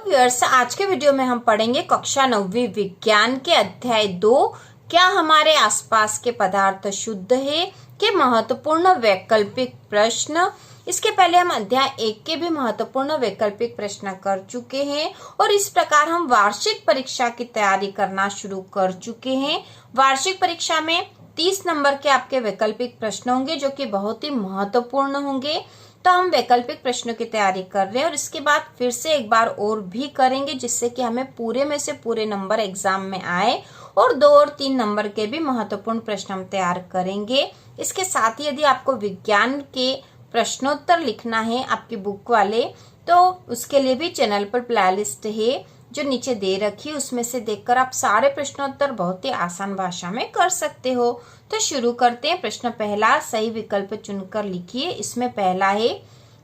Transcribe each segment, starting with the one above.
Viewers, आज के video में हम पढ़ेंगे कक्षा 9वीं विज्ञान के अध्याय 2 क्या हमारे आसपास के पदार्थ शुद्ध है के महत्वपूर्ण वैकल्पिक प्रश्न। इसके पहले हम अध्याय 1 के भी महत्वपूर्ण वैकल्पिक प्रश्न कर चुके हैं और इस प्रकार हम वार्षिक परीक्षा की तैयारी करना शुरू कर चुके हैं। वार्षिक परीक्षा में 30 नंबर के आपके वैकल्पिक प्रश्न होंगे जो कि बहुत ही महत्वपूर्ण होंगे। तो हम वैकल्पिक प्रश्नों की तैयारी कर रहे हैं और इसके बाद फिर से एक बार और भी करेंगे जिससे कि हमें पूरे में से पूरे नंबर एग्जाम में आए और 2 और 3 नंबर के भी महत्वपूर्ण प्रश्न हम तैयार करेंगे। इसके साथ ही यदि आपको विज्ञान के प्रश्नोत्तर लिखना है आपकी बुक वाले, तो उसके लिए भी चैनल पर प्लेलिस्ट है जो नीचे दे रखी है, उसमें से देखकर आप सारे प्रश्नोत्तर बहुत ही आसान भाषा में कर सकते हो। तो शुरू करते हैं। प्रश्न पहला, सही विकल्प चुनकर लिखिए। इसमें पहला है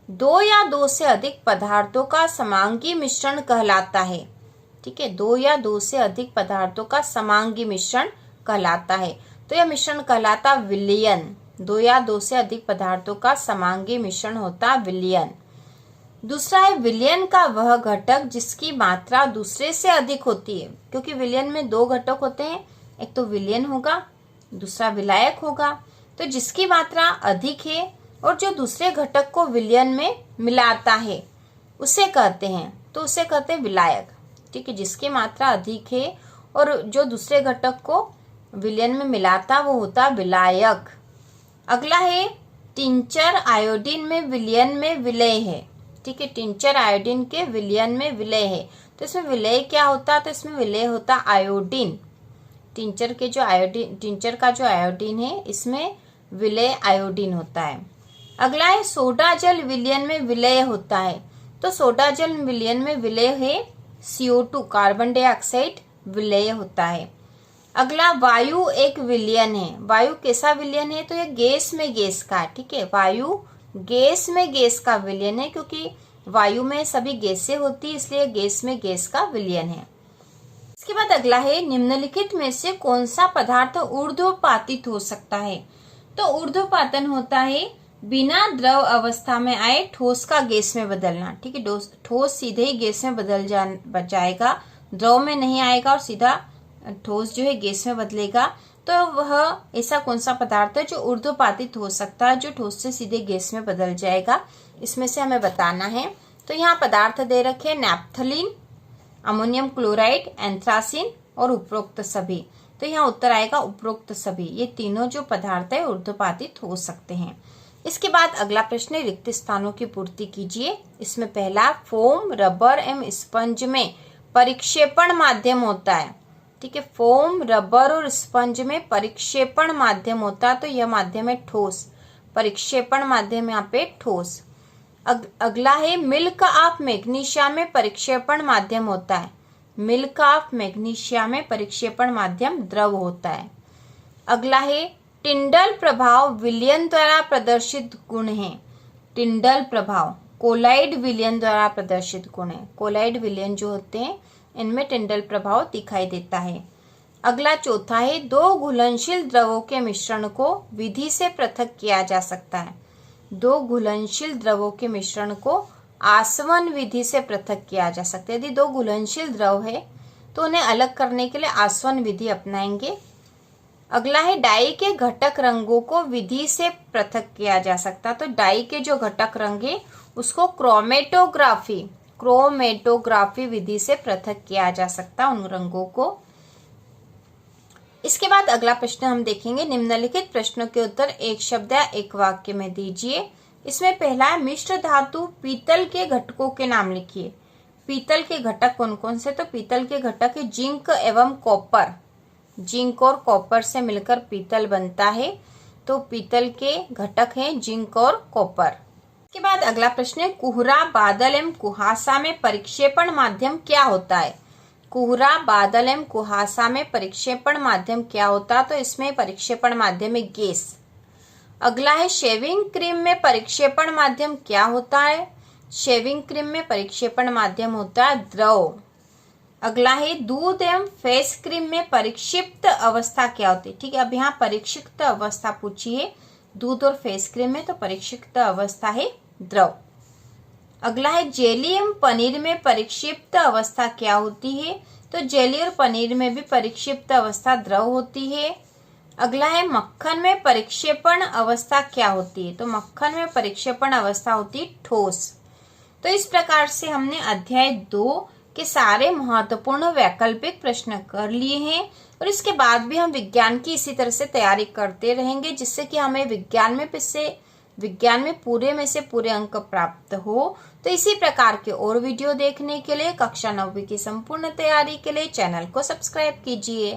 2 या 2 से अधिक पदार्थों का समांगी मिश्रण कहलाता है। ठीक है, 2 या 2 से अधिक पदार्थों का समांगी मिश्रण कहलाता है। तो यह मिश्रण कहलाता विलयन। 2 या 2 से अधिक पदार्थों का समांगी मिश्रण होता विलयन। दूसरा है विलयन का वह घटक जिसकी मात्रा दूसरे से अधिक होती है, क्योंकि विलयन में 2 घटक होते हैं, एक तो विलयन होगा, दूसरा विलायक होगा। तो जिसकी मात्रा अधिक है और जो दूसरे घटक को विलयन में मिलाता है उसे कहते हैं, तो उसे कहते हैं विलायक। ठीक है, जिसकी मात्रा अधिक है और जो दूसरे घटक को विलयन में मिलाता वो होता विलायक। अगला है टिंचर आयोडीन में विलयन में विलय है। ठीक है, टिंचर आयोडीन के विलयन में विलय है। तो इसमें विलय क्या होता है? तो इसमें विलय होता आयोडीन। टिंचर का जो आयोडीन है इसमें विलय आयोडीन होता है। अगला है सोडा जल विलयन में विलय होता है। तो सोडा जल विलयन में विलय है CO2 कार्बन डाइऑक्साइड विलय होता है। अगला वायु एक विलयन है। वायु कैसा विलयन है? तो ये गैस में गैस का। ठीक है, वायु गैस में गैस का विलयन है, क्योंकि वायु में सभी गैसें होती है इसलिए गैस में गैस का विलयन है। इसके बाद अगला है निम्नलिखित में से कौन सा पदार्थ ऊर्ध्वपातित हो सकता है? तो ऊर्ध्वपातन होता है बिना द्रव अवस्था में आए ठोस का गैस में बदलना। ठीक है, ठोस सीधे ही गैस में बदल जाएगा, द्रव में नहीं आएगा और सीधा ठोस जो है गैस में बदलेगा। तो वह ऐसा कौन सा पदार्थ है जो ऊर्ध्वपातित हो सकता है, जो ठोस से सीधे गैस में बदल जाएगा, इसमें से हमें बताना है। तो यहाँ पदार्थ दे रखे नैप्थलीन, अमोनियम क्लोराइड, एंथ्रासिन और उपरोक्त सभी। तो यहाँ उत्तर आएगा उपरोक्त सभी। ये तीनों जो पदार्थ है ऊर्ध्वपातित हो सकते हैं। इसके बाद अगला प्रश्न है रिक्त स्थानों की पूर्ति कीजिए। इसमें पहला फोम, रबर एवं स्पंज में परिक्षेपण माध्यम होता है। ठीक है, फोम, रबर और स्पंज में परिक्षेपण माध्यम होता है, तो यह माध्यम है ठोस। परिक्षेपण माध्यम यहाँ पे ठोस। अगला है मिल्क ऑफ मैग्नीशिया में परिक्षेपण माध्यम होता है। मिल्क ऑफ मैग्नीशिया में परिक्षेपण माध्यम द्रव होता है। अगला है टिंडल प्रभाव विलयन द्वारा प्रदर्शित गुण है। टिंडल प्रभाव कोलाइड विलयन द्वारा प्रदर्शित गुण है। कोलाइड विलयन जो होते हैं इनमें टिंडल प्रभाव दिखाई देता है। अगला चौथा है 2 घुलनशील द्रवों के मिश्रण को विधि से पृथक किया जा सकता है। 2 घुलनशील द्रवों के मिश्रण को आसवन विधि से पृथक किया जा सकता है। यदि 2 घुलनशील द्रव है तो उन्हें अलग करने के लिए आसवन विधि अपनाएंगे। अगला है डाई के घटक रंगों को विधि से पृथक किया जा सकता है। तो डाई के जो घटक रंग है उसको क्रोमेटोग्राफी विधि से पृथक किया जा सकता है उन रंगों को। इसके बाद अगला प्रश्न हम देखेंगे निम्नलिखित प्रश्नों के उत्तर एक शब्द या एक वाक्य में दीजिए। इसमें पहला है मिश्र धातु पीतल के घटकों के नाम लिखिए। पीतल के घटक कौन कौन से? तो पीतल के घटक है जिंक एवं कॉपर। जिंक और कॉपर से मिलकर पीतल बनता है, तो पीतल के घटक हैं जिंक और कॉपर। इसके बाद अगला प्रश्न है कोहरा, बादल एवं कुहासा में परिक्षेपण माध्यम क्या होता है? कोहरा, बादल एवं कुहासा में परिक्षेपण माध्यम क्या होता है? तो इसमें परिक्षेपण माध्यम है गैस। अगला है शेविंग क्रीम में परिक्षेपण माध्यम क्या होता है? शेविंग क्रीम में परिक्षेपण माध्यम होता है द्रव। अगला है दूध एवं फेस क्रीम में परिक्षिप्त अवस्था क्या होती है? ठीक है, अब यहाँ परिक्षिप्त अवस्था पूछी है दूध और फेस क्रीम में, तो परिक्षिप्त अवस्था है द्रव। अगला है जेली एवं पनीर में परिक्षिप्त अवस्था क्या होती है? तो जेली और पनीर में भी परिक्षिप्त अवस्था द्रव होती है। अगला है मक्खन में परिक्षेपण अवस्था क्या होती है? तो मक्खन में परिक्षेपण अवस्था होती है ठोस। तो इस प्रकार से हमने अध्याय 2 के सारे महत्वपूर्ण वैकल्पिक प्रश्न कर लिए हैं और इसके बाद भी हम विज्ञान की इसी तरह से तैयारी करते रहेंगे, जिससे कि हमें विज्ञान में पूरे में से पूरे अंक प्राप्त हो। तो इसी प्रकार के और वीडियो देखने के लिए कक्षा 9वीं की संपूर्ण तैयारी के लिए चैनल को सब्सक्राइब कीजिए।